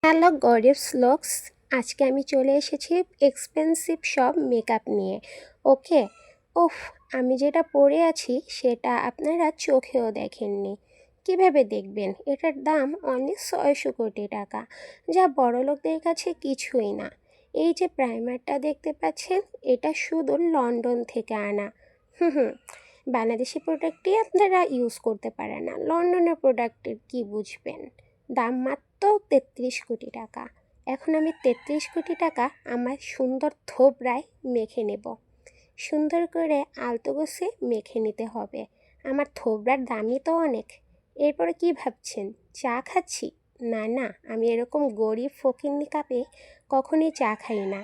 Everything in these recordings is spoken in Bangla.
হ্যালো গরিবস লুকস, আজকে আমি চলে এসেছি এক্সপেন্সিভ সব মেকআপ নিয়ে। ওকে। উফ, আমি যেটা পরে আছি সেটা আপনারা চোখেও দেখেননি। কিভাবে দেখবেন? এটার দাম অনলি 600 কোটি টাকা, যা বড়লোকদের কাছে কিছুই না। এই যে প্রাইমারটা দেখতে পাচ্ছেন, এটা শুধু লন্ডন থেকে আনা। হুম, বাংলাদেশি প্রোডাক্টই আপনারা ইউজ করতে পারেন না, লন্ডনের প্রোডাক্টের কি বুঝবেন? দাম মাত্র 33 কোটি টাকা। এখন আমি 33 কোটি টাকা আমার সুন্দর থোবরায় মেখে নেব। সুন্দর করে আলতো গোছে মেখে নিতে হবে। আমার থোবরার দামই তো অনেক। এরপরে কি ভাবছেন চা খাচ্ছি? না না, আমি এরকম গরিব ফকিন্নি কাপে কখনোই চা খাই না।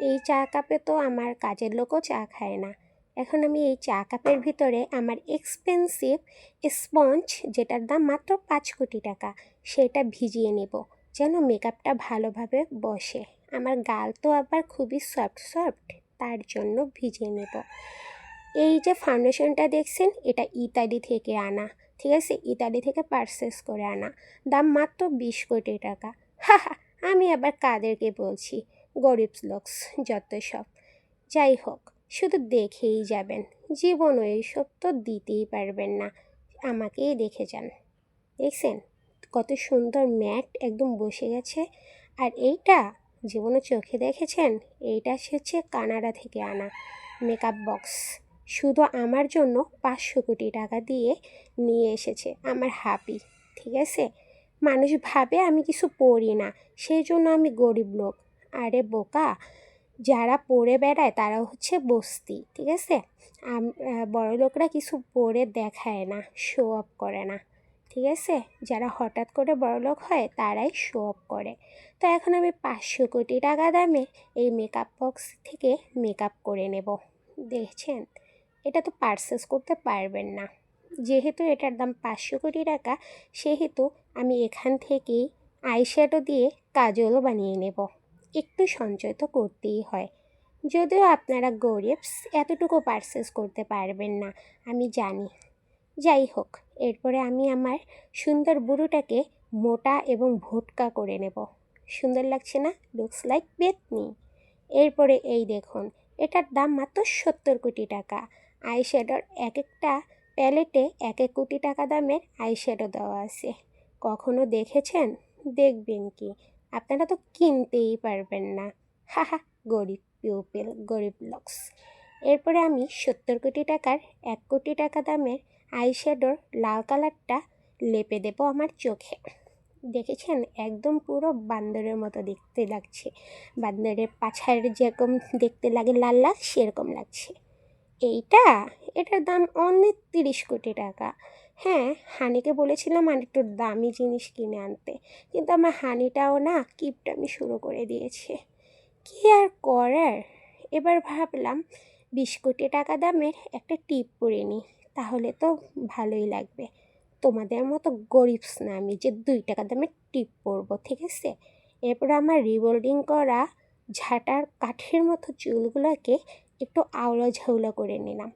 এই চা কাপে তো আমার কাজের লোকও চা খায় না। এখন আমি এই চা কাপের ভিতরে আমার এক্সপেন্সিভ স্পঞ্জ, যেটার দাম মাত্র 5 কোটি টাকা, সেটা ভিজিয়ে নেব যেন মেকআপটা ভালোভাবে বসে। আমার গাল তো আবার খুবই সফট সফট, তার জন্য ভিজিয়ে নেব। এই যে ফাউন্ডেশনটা দেখছেন, এটা ইতালি থেকে আনা। ঠিক আছে, ইতালি থেকে পারচেস করে আনা। দাম মাত্র 20 কোটি টাকা। হা হা, আমি আবার কাদেরকে বলছি? গরিব লোকস যত সব। যাই হোক, শুধু দেখেই যাবেন, জীবনও এইসব তো দিতেই পারবেন না। আমাকেই দেখে যান। দেখছেন কত সুন্দর ম্যাট একদম বসে গেছে। আর এইটা জীবনে চোখে দেখেছেন? এইটা হচ্ছে কানাডা থেকে আনা মেকআপ বক্স। শুধু আমার জন্য 500 কোটি টাকা দিয়ে নিয়ে এসেছে আমার হাবি। ঠিক আছে, মানুষ ভাবে আমি কিছু পড়ি না, সেই জন্য আমি গরিব লোক। আরে বোকা, যারা পড়ে বেড়ায় তারা হচ্ছে বস্তি। ঠিক আছে, বড় লোকরা কিছু পড়ে দেখায় না, শো অফ করে না। ঠিক আছে, যারা হঠাৎ করে বড়লোক হয় তারাই শো অফ করে। তো এখন আমি 500 কোটি টাকা দামে এই মেকআপ বক্স থেকে মেকআপ করে নেব। দেখছেন, এটা তো পারচেস করতে পারবেন না। যেহেতু এটার দাম 500 কোটি টাকা, সেহেতু আমি এখান থেকেই আইশ্যাডো দিয়ে কাজলও বানিয়ে নেব। একটু সঞ্চয় তো করতেই হয়। যদিও আপনারা গরিবস, এতটুকু পারচেস করতে পারবেন না আমি জানি। যাই হোক, এরপরে আমি আমার সুন্দর বুড়োটাকে মোটা এবং ভোটকা করে নেব। সুন্দর লাগছে না? লুকস লাইক পেতনি। এরপরে এই দেখুন, এটার দাম মাত্র 70 কোটি টাকা। আইশ্যাডোর এক একটা প্যালেটে 1 কোটি টাকা দামের আইশ্যাডো দেওয়া আছে। কখনো দেখেছেন? দেখবেন কি, আপনারা তো কিনতেই পারবেন না। হা হা, গরিব পিউপিল, গরিব লক্স। এরপরে আমি 70 কোটি টাকার 1 কোটি টাকা দামের আইশ্যাডোর লাল কালারটা লেপে দেবো আমার চোখে। দেখেছেন, একদম পুরো বান্দরের মতো দেখতে লাগছে। বান্দরের পাছার যেরকম দেখতে লাগে লাল লাল, সেরকম লাগছে। এটার দাম অনলি 30 কোটি টাকা। হ্যাঁ, হানিকে বলেছিলাম আর একটু দামি জিনিস কিনে আনতে, কিন্তু আমার হানিটাও না কিপটামি শুরু করে দিয়েছে। কি আর করার, এবার ভাবলাম 20 কোটি টাকা দামের একটা টিপ পরে নিই, তাহলে তো ভালোই লাগবে। তোমাদের মতো গরিবস না আমি যে 2 টাকা দামের টিপ পরবো। ঠিক আছে, এরপর আমার রিবোল্ডিং করা ঝাঁটার কাঠের মতো চুলগুলোকে একটু আওলা ঝাউলা করে নিলাম।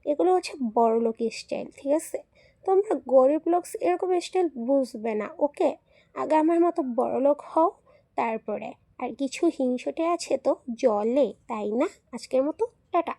এগুলো হচ্ছে বড়লোক স্টাইল। ঠিক আছে, তোমরা গরিব লোক এরকম স্টাইল বুঝবে না। ওকে, আগে আমার মতো বড়লোক হও, তারপরে। আর কিছু হিংসুটে আছে তো জলে, তাই না? আজকের মতো টাটা।